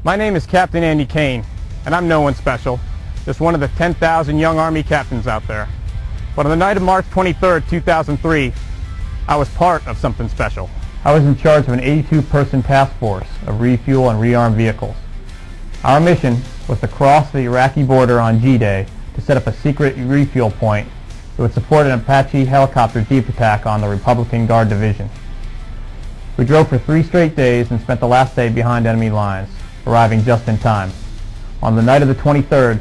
My name is Captain Andy Kane, and I'm no one special, just one of the 10,000 young Army captains out there. But on the night of March 23rd, 2003, I was part of something special. I was in charge of an 82-person task force of refuel and rearm vehicles. Our mission was to cross the Iraqi border on G-Day to set up a secret refuel point that would support an Apache helicopter deep attack on the Republican Guard Division. We drove for 3 straight days and spent the last day behind enemy lines, arriving just in time. On the night of the 23rd,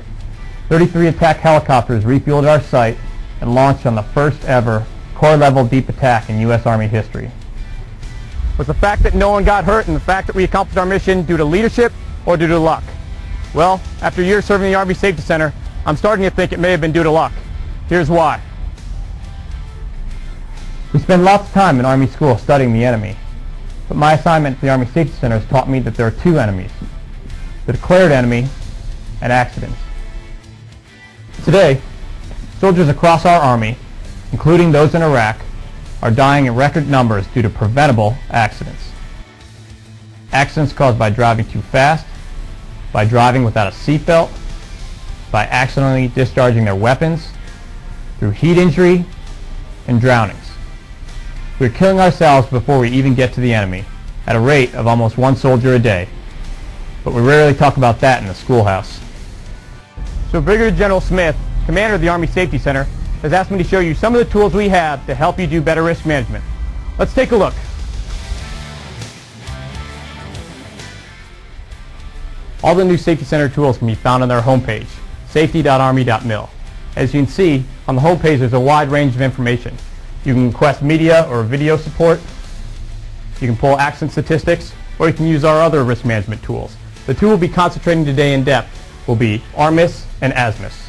33 attack helicopters refueled our site and launched on the first ever corps-level deep attack in U.S. Army history. Was the fact that no one got hurt and the fact that we accomplished our mission due to leadership or due to luck? Well, after years serving the Army Safety Center, I'm starting to think it may have been due to luck. Here's why. We spend lots of time in Army school studying the enemy, but my assignment at the Army Safety Center has taught me that there are 2 enemies: the declared enemy and accidents. Today, soldiers across our Army, including those in Iraq, are dying in record numbers due to preventable accidents. Accidents caused by driving too fast, by driving without a seatbelt, by accidentally discharging their weapons, through heat injury, and drownings. We're killing ourselves before we even get to the enemy, at a rate of almost 1 soldier a day. But we rarely talk about that in the schoolhouse. So Brigadier General Smith, commander of the Army Safety Center, has asked me to show you some of the tools we have to help you do better risk management. Let's take a look. All the new Safety Center tools can be found on their homepage, safety.army.mil. As you can see, on the homepage there's a wide range of information. You can request media or video support, you can pull accident statistics, or you can use our other risk management tools. The two we'll be concentrating today in depth will be ARMIS and ASMIS.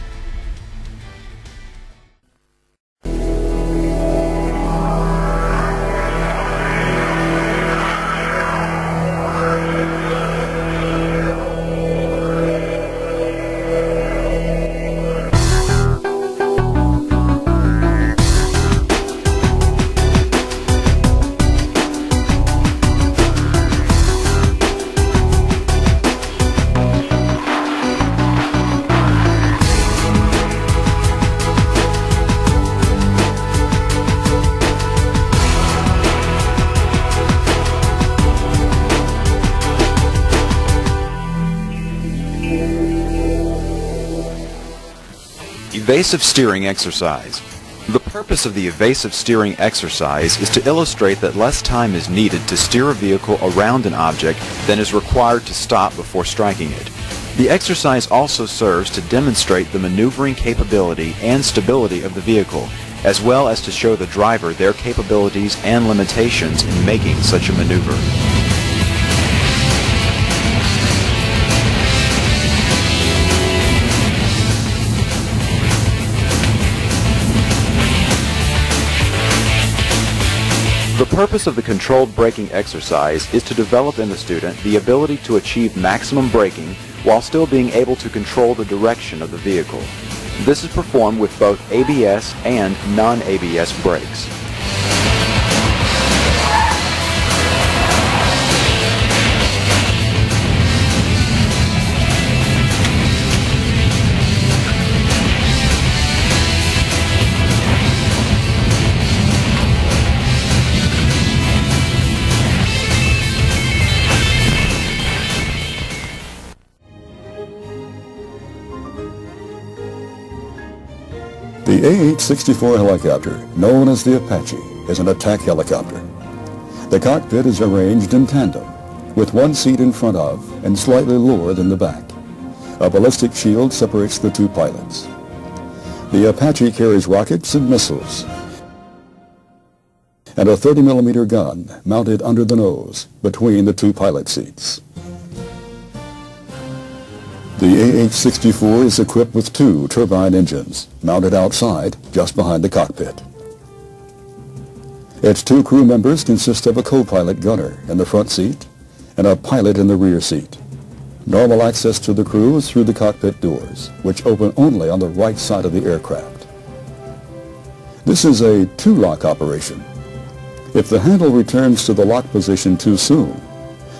Evasive steering exercise. The purpose of the evasive steering exercise is to illustrate that less time is needed to steer a vehicle around an object than is required to stop before striking it. The exercise also serves to demonstrate the maneuvering capability and stability of the vehicle, as well as to show the driver their capabilities and limitations in making such a maneuver. The purpose of the controlled braking exercise is to develop in the student the ability to achieve maximum braking while still being able to control the direction of the vehicle. This is performed with both ABS and non-ABS brakes. The AH-64 helicopter, known as the Apache, is an attack helicopter. The cockpit is arranged in tandem, with 1 seat in front of and slightly lower than the back. A ballistic shield separates the 2 pilots. The Apache carries rockets and missiles, and a 30mm gun mounted under the nose between the 2 pilot seats. The AH-64 is equipped with 2 turbine engines mounted outside just behind the cockpit. Its 2 crew members consist of a co-pilot gunner in the front seat and a pilot in the rear seat. Normal access to the crew is through the cockpit doors, which open only on the right side of the aircraft. This is a 2-lock operation. If the handle returns to the lock position too soon,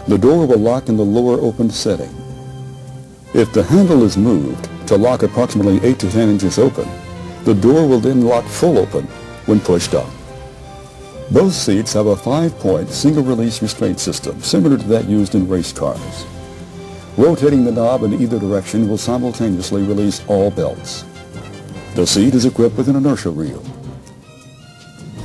the door will lock in the lower opened setting If the handle is moved to lock approximately 8 to 10 inches open, the door will then lock full open when pushed up. Both seats have a 5-point single-release restraint system similar to that used in race cars. Rotating the knob in either direction will simultaneously release all belts. The seat is equipped with an inertia reel.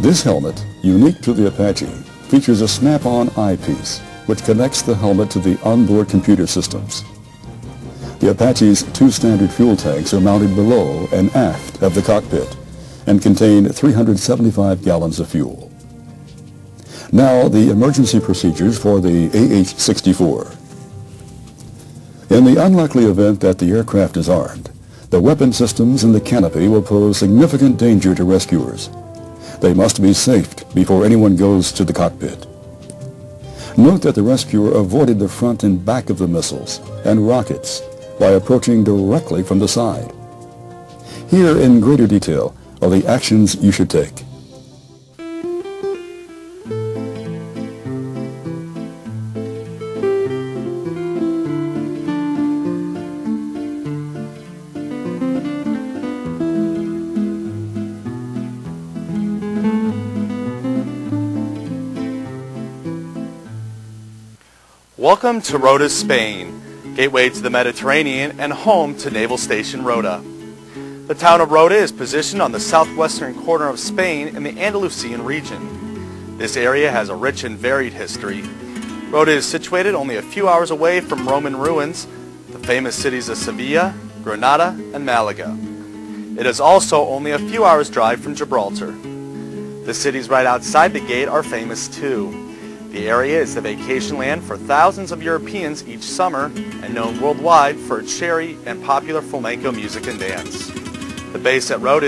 This helmet, unique to the Apache, features a snap-on eyepiece which connects the helmet to the onboard computer systems. The Apache's 2 standard fuel tanks are mounted below and aft of the cockpit and contain 375 gallons of fuel. Now, the emergency procedures for the AH-64. In the unlikely event that the aircraft is armed, the weapon systems in the canopy will pose significant danger to rescuers. They must be safed before anyone goes to the cockpit. Note that the rescuer avoided the front and back of the missiles and rockets by approaching directly from the side. Here in greater detail are the actions you should take. Welcome to Rota, Spain, gateway to the Mediterranean and home to Naval Station Rota. The town of Rota is positioned on the southwestern corner of Spain in the Andalusian region. This area has a rich and varied history. Rota is situated only a few hours away from Roman ruins, the famous cities of Sevilla, Granada, and Malaga. It is also only a few hours' drive from Gibraltar. The cities right outside the gate are famous too. The area is the vacation land for thousands of Europeans each summer and known worldwide for its sherry and popular flamenco music and dance. The base at Rota